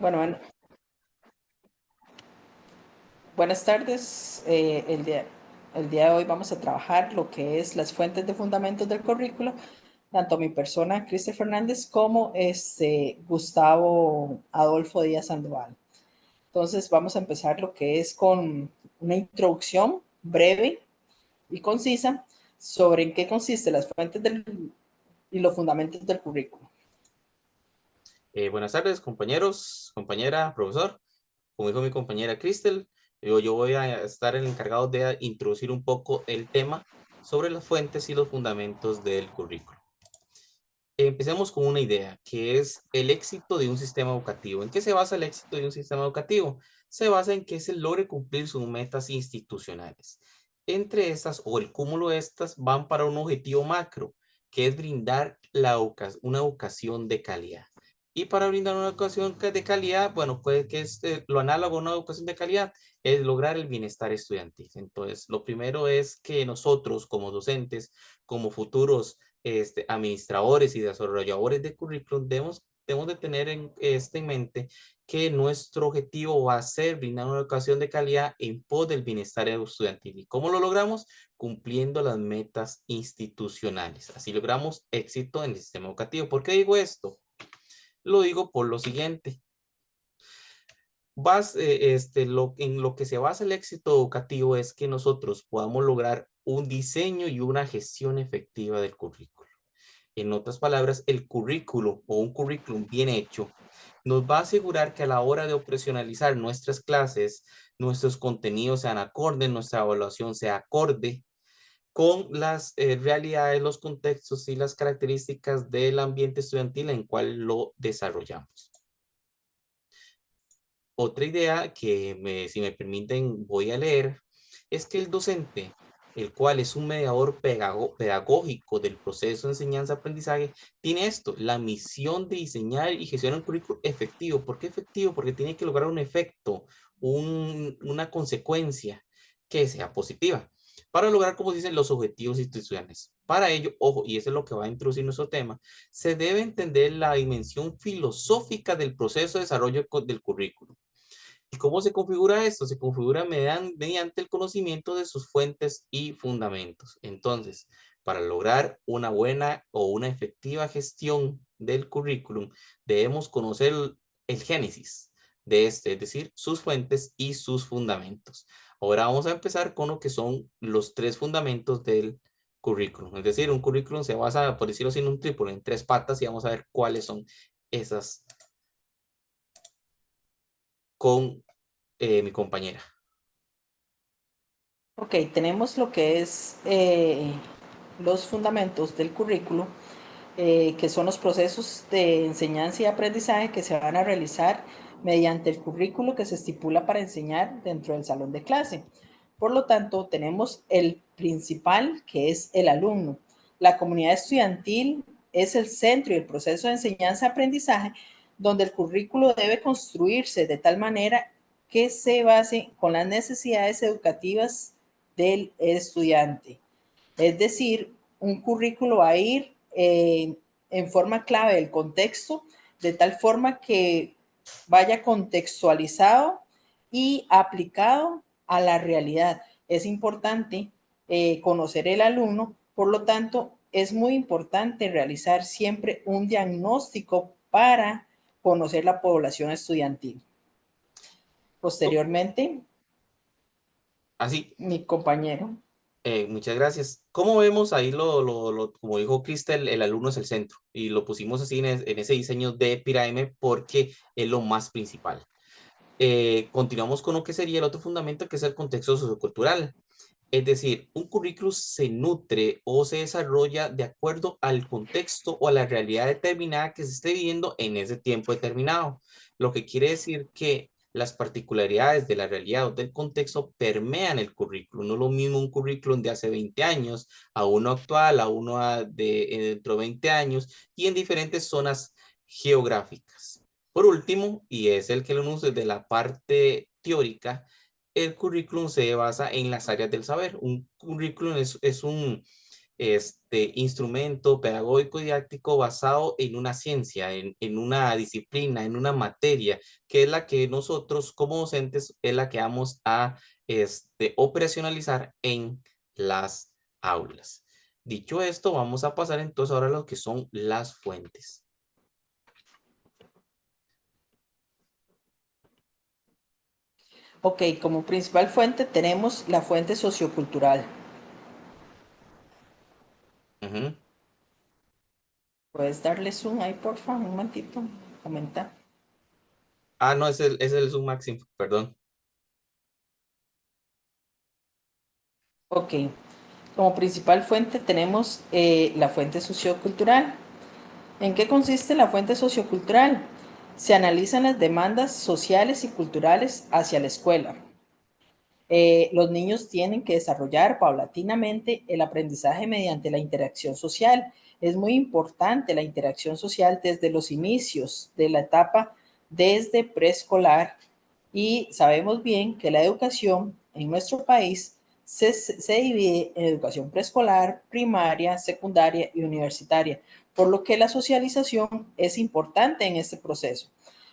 Bueno, buenas tardes. El día de hoy vamos a trabajar lo que es las fuentes de fundamentos del currículo, tanto mi persona, Cristian Fernández, como Gustavo Adolfo Díaz Sandoval. Entonces vamos a empezar lo que es con una introducción breve y concisa sobre en qué consiste las fuentes y los fundamentos del currículo. Buenas tardes, compañeros, compañera, profesor. Como dijo mi compañera Cristel, yo voy a estar el encargado de introducir un poco el tema sobre las fuentes y los fundamentos del currículo. Empecemos con una idea, que es el éxito de un sistema educativo. ¿En qué se basa el éxito de un sistema educativo? Se basa en que se logre cumplir sus metas institucionales. Entre estas, o el cúmulo de estas, van para un objetivo macro, que es brindar una educación de calidad. Y para brindar una educación de calidad, bueno, puede que es lo análogo a una educación de calidad, es lograr el bienestar estudiantil. Entonces, lo primero es que nosotros como docentes, como futuros administradores y desarrolladores de currículum, debemos de tener en mente que nuestro objetivo va a ser brindar una educación de calidad en pos del bienestar estudiantil. ¿Y cómo lo logramos? Cumpliendo las metas institucionales. Así logramos éxito en el sistema educativo. ¿Por qué digo esto? Lo digo por lo siguiente. En lo que se basa el éxito educativo es que nosotros podamos lograr un diseño y una gestión efectiva del currículo. En otras palabras, el currículo o un currículum bien hecho nos va a asegurar que a la hora de operacionalizar nuestras clases, nuestros contenidos sean acordes, nuestra evaluación sea acorde con las realidades, los contextos y las características del ambiente estudiantil en cual lo desarrollamos. Otra idea que, si me permiten, voy a leer, es que el docente, el cual es un mediador pedagógico del proceso de enseñanza-aprendizaje, tiene esto, la misión de diseñar y gestionar un currículo efectivo. ¿Por qué efectivo? Porque tiene que lograr un efecto, una consecuencia que sea positiva, para lograr, como dicen, los objetivos institucionales. Para ello, ojo, y eso es lo que va a introducir nuestro tema, se debe entender la dimensión filosófica del proceso de desarrollo del currículo. ¿Y cómo se configura esto? Se configura mediante el conocimiento de sus fuentes y fundamentos. Entonces, para lograr una buena o una efectiva gestión del currículum, debemos conocer el génesis de este, es decir, sus fuentes y sus fundamentos. Ahora vamos a empezar con lo que son los tres fundamentos del currículum. Es decir, un currículum se basa, por decirlo así, en un trípode, en tres patas, y vamos a ver cuáles son esas con mi compañera. Ok, tenemos lo que es los fundamentos del currículo, que son los procesos de enseñanza y aprendizaje que se van a realizar mediante el currículo que se estipula para enseñar dentro del salón de clase. Por lo tanto, tenemos el principal, que es el alumno. La comunidad estudiantil es el centro y el proceso de enseñanza-aprendizaje, donde el currículo debe construirse de tal manera que se base con las necesidades educativas del estudiante. Es decir, un currículo va a ir en forma clave del contexto, de tal forma que vaya contextualizado y aplicado a la realidad. Es importante conocer el alumno, por lo tanto, es muy importante realizar siempre un diagnóstico para conocer la población estudiantil. Posteriormente, Así, mi compañero. muchas gracias. Como vemos ahí, como dijo Cristel, el alumno es el centro y lo pusimos así en ese diseño de pirámide porque es lo más principal. Continuamos con lo que sería el otro fundamento, que es el contexto sociocultural. Es decir, un currículum se nutre o se desarrolla de acuerdo al contexto o a la realidad determinada que se esté viviendo en ese tiempo determinado. Lo que quiere decir que las particularidades de la realidad o del contexto permean el currículum. No es lo mismo un currículum de hace 20 años a uno actual, a uno dentro de 20 años y en diferentes zonas geográficas. Por último, y es el que lo usa de la parte teórica, el currículum se basa en las áreas del saber. Un currículum instrumento pedagógico didáctico basado en una ciencia, en una disciplina, en una materia, que es la que nosotros como docentes es la que vamos a operacionalizar en las aulas. Dicho esto, vamos a pasar entonces ahora a lo que son las fuentes. Ok, como principal fuente tenemos la fuente sociocultural. Ujú. ¿Puedes darle zoom ahí, por favor? Un momentito. Comenta. Ah, no, es el Zoom máximo, perdón. Ok, como principal fuente tenemos la fuente sociocultural. ¿En qué consiste la fuente sociocultural? Se analizan las demandas sociales y culturales hacia la escuela. Los niños tienen que desarrollar paulatinamente el aprendizaje mediante la interacción social. Es muy importante la interacción social desde los inicios de la etapa, desde preescolar, y sabemos bien que la educación en nuestro país se divide en educación preescolar, primaria, secundaria y universitaria, por lo que la socialización es importante en este proceso.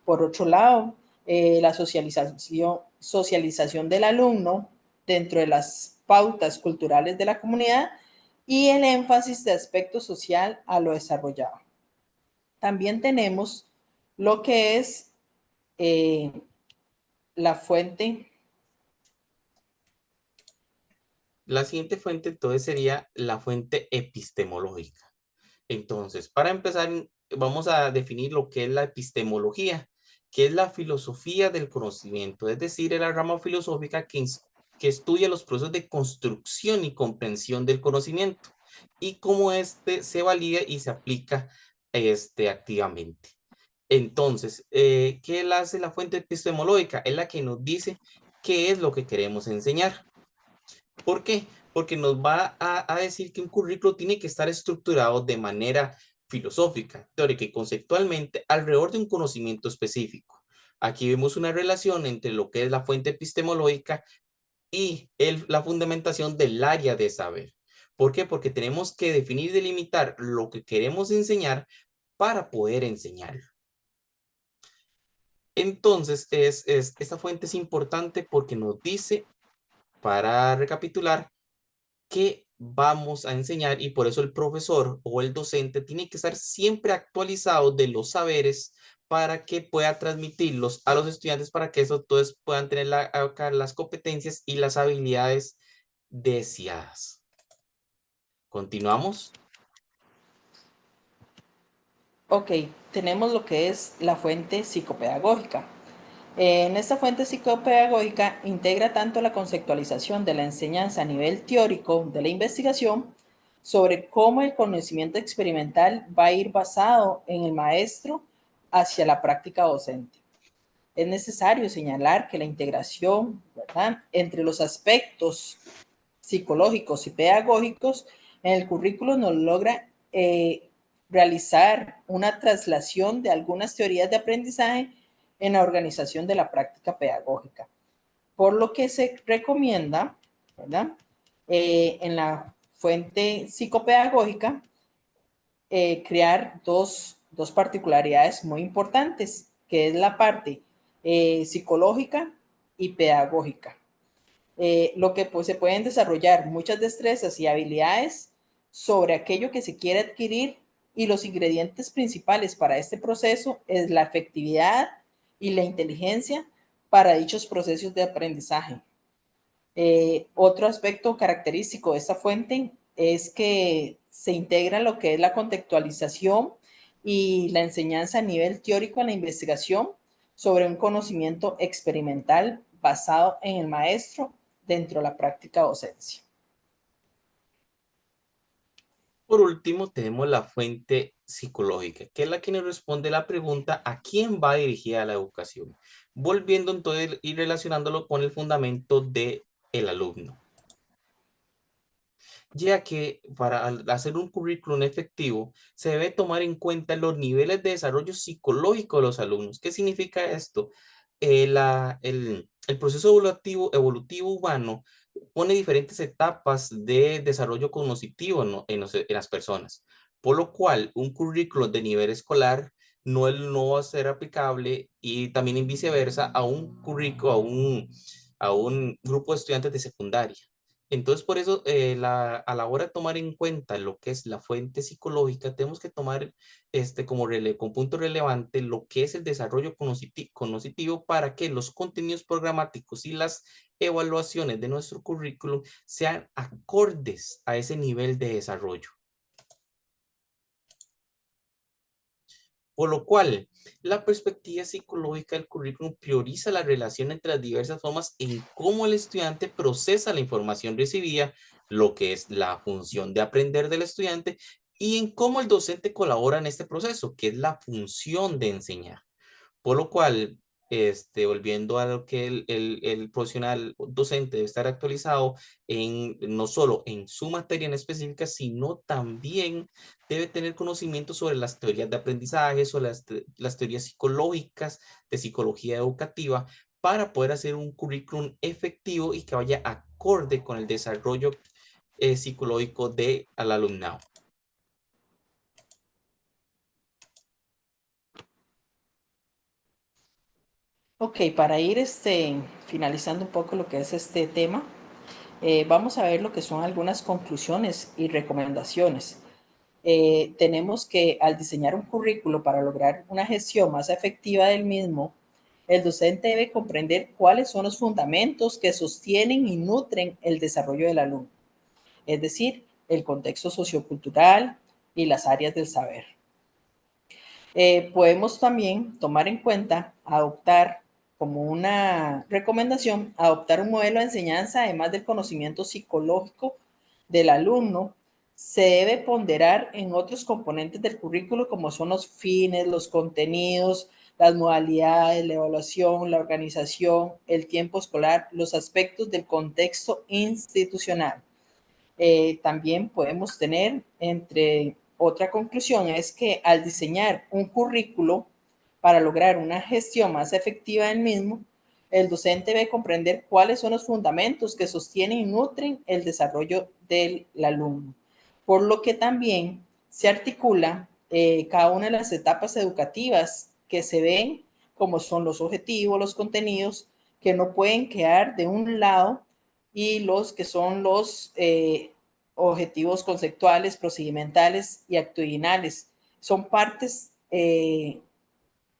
Por otro lado, la socialización del alumno dentro de las pautas culturales de la comunidad y el énfasis de aspecto social a lo desarrollado. También tenemos lo que es eh, la fuente. La siguiente fuente entonces sería la fuente epistemológica. Entonces, para empezar, vamos a definir lo que es la epistemología, que es la filosofía del conocimiento, es decir, es la rama filosófica que estudia los procesos de construcción y comprensión del conocimiento y cómo éste se valida y se aplica activamente. Entonces, ¿qué hace la fuente epistemológica? Es la que nos dice qué es lo que queremos enseñar. ¿Por qué? Porque nos va a decir que un currículo tiene que estar estructurado de manera filosófica, teórica y conceptualmente alrededor de un conocimiento específico. Aquí vemos una relación entre lo que es la fuente epistemológica y la fundamentación del área de saber. ¿Por qué? Porque tenemos que definir y delimitar lo que queremos enseñar para poder enseñarlo. Entonces, esta fuente es importante porque nos dice, para recapitular, qué vamos a enseñar y por eso el profesor o el docente tiene que estar siempre actualizado de los saberes para que pueda transmitirlos a los estudiantes para que esos todos puedan tener las competencias y las habilidades deseadas. Continuamos. Ok, tenemos lo que es la fuente psicopedagógica. En esta fuente psicopedagógica integra tanto la conceptualización de la enseñanza a nivel teórico de la investigación sobre cómo el conocimiento experimental va a ir basado en el maestro hacia la práctica docente. Es necesario señalar que la integración, ¿verdad?, entre los aspectos psicológicos y pedagógicos en el currículo nos logra realizar una traslación de algunas teorías de aprendizaje en la organización de la práctica pedagógica. Por lo que se recomienda, ¿verdad?, en la fuente psicopedagógica, crear dos particularidades muy importantes, que es la parte psicológica y pedagógica. Lo que pues, se pueden desarrollar muchas destrezas y habilidades sobre aquello que se quiere adquirir, y los ingredientes principales para este proceso es la efectividad y la inteligencia para dichos procesos de aprendizaje. Otro aspecto característico de esta fuente es que se integra lo que es la contextualización y la enseñanza a nivel teórico en la investigación sobre un conocimiento experimental basado en el maestro dentro de la práctica docencia. Por último, tenemos la fuente psicológica, que es la que nos responde la pregunta ¿a quién va dirigida la educación? Volviendo entonces y relacionándolo con el fundamento del alumno, ya que para hacer un currículum efectivo se debe tomar en cuenta los niveles de desarrollo psicológico de los alumnos. ¿Qué significa esto? el proceso evolutivo humano pone diferentes etapas de desarrollo cognitivo, ¿no? En las personas, por lo cual un currículo de nivel escolar no va a ser aplicable y también en viceversa a un currículo, a un grupo de estudiantes de secundaria. Entonces, por eso, a la hora de tomar en cuenta lo que es la fuente psicológica, tenemos que tomar con punto relevante lo que es el desarrollo cognitivo para que los contenidos programáticos y las evaluaciones de nuestro currículum sean acordes a ese nivel de desarrollo. Por lo cual, la perspectiva psicológica del currículum prioriza la relación entre las diversas formas en cómo el estudiante procesa la información recibida, lo que es la función de aprender del estudiante, y en cómo el docente colabora en este proceso, que es la función de enseñar. Por lo cual, volviendo a lo que el profesional docente debe estar actualizado no solo en su materia en específica, sino también debe tener conocimiento sobre las teorías de aprendizaje, sobre las teorías psicológicas, de psicología educativa, para poder hacer un currículum efectivo y que vaya acorde con el desarrollo psicológico del alumnado. Ok, para ir finalizando un poco lo que es este tema, vamos a ver lo que son algunas conclusiones y recomendaciones. Tenemos que al diseñar un currículo para lograr una gestión más efectiva del mismo, el docente debe comprender cuáles son los fundamentos que sostienen y nutren el desarrollo del alumno, es decir, el contexto sociocultural y las áreas del saber. Podemos también tomar en cuenta, adoptar como una recomendación, adoptar un modelo de enseñanza, además del conocimiento psicológico del alumno, se debe ponderar en otros componentes del currículo como son los fines, los contenidos, las modalidades, la evaluación, la organización, el tiempo escolar, los aspectos del contexto institucional. También podemos tener otra conclusión es que al diseñar un currículo para lograr una gestión más efectiva del mismo, el docente debe comprender cuáles son los fundamentos que sostienen y nutren el desarrollo del alumno, por lo que también se articula cada una de las etapas educativas que se ven, como son los objetivos, los contenidos, que no pueden quedar de un lado, y los que son los objetivos conceptuales, procedimentales y actitudinales. Son partes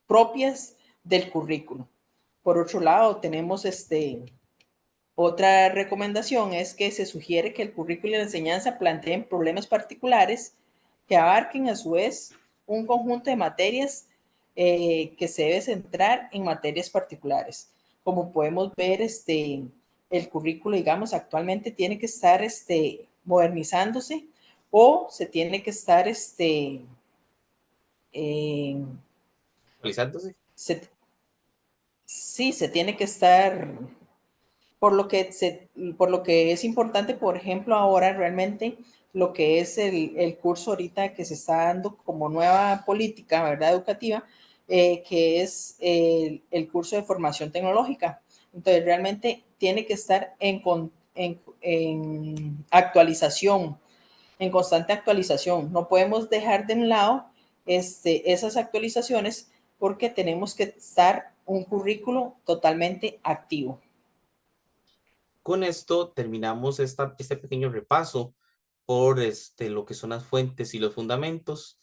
propias del currículo. Por otro lado, tenemos otra recomendación es que se sugiere que el currículo de enseñanza planteen problemas particulares que abarquen a su vez un conjunto de materias que se debe centrar en materias particulares. Como podemos ver, el currículo, digamos, actualmente tiene que estar modernizándose o se tiene que estar Actualizándose. sí, se tiene que estar por lo que, por lo que es importante, por ejemplo, ahora realmente lo que es el curso ahorita que se está dando como nueva política, ¿verdad? Educativa, que es curso de formación tecnológica. Entonces, realmente tiene que estar en actualización, en constante actualización. No podemos dejar de un lado esas actualizaciones porque tenemos que estar un currículo totalmente activo. Con esto terminamos este pequeño repaso por lo que son las fuentes y los fundamentos,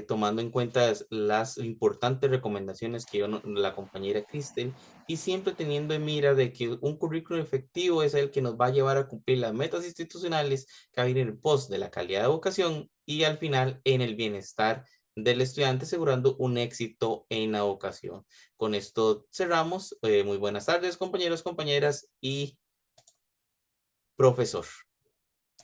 tomando en cuenta las importantes recomendaciones que dio la compañera Cristel y siempre teniendo en mira de que un currículum efectivo es el que nos va a llevar a cumplir las metas institucionales que va a ir en el post de la calidad de educación y al final en el bienestar del estudiante, asegurando un éxito en la educación. Con esto cerramos. Muy buenas tardes, compañeros, compañeras y profesor.